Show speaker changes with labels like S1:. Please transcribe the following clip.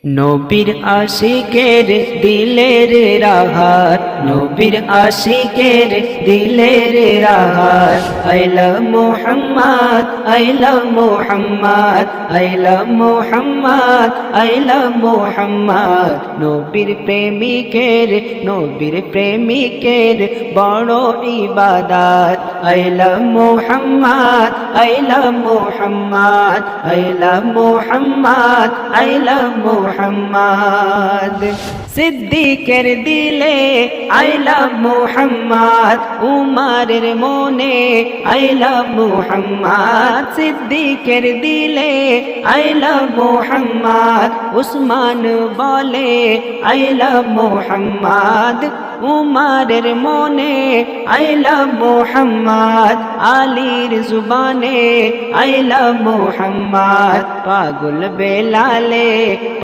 S1: নবীর আশিকের দিলের রাহাত, নবীর আশিকের দিলের রাহাত। আইলা মুহাম্মদ, আইলা মুহাম্মদ, আইলা মুহাম্মদ, আইলা মুহাম্মদ। নবীর প্রেমিকের, নবীর প্রেমিকের বড় ইবাদত। আইলা মুহাম্মদ, আইলা মুহাম্মদ, আইলা মুহাম্মদ, আইলা মুহাম্মদ। সিদ্দিকের দিলে আইলা মুহাম্মদ, উমারের মনে আইলা মুহাম্মদ। সিদ্দিকের দিলে আইলা মুহাম্মদ, উসমান বলে আইলা মুহাম্মদ। উমারের মনে আইলা মুহাম্মদ, আলীর জুবানে আইলা মুহাম্মদ। পাগল বেলালে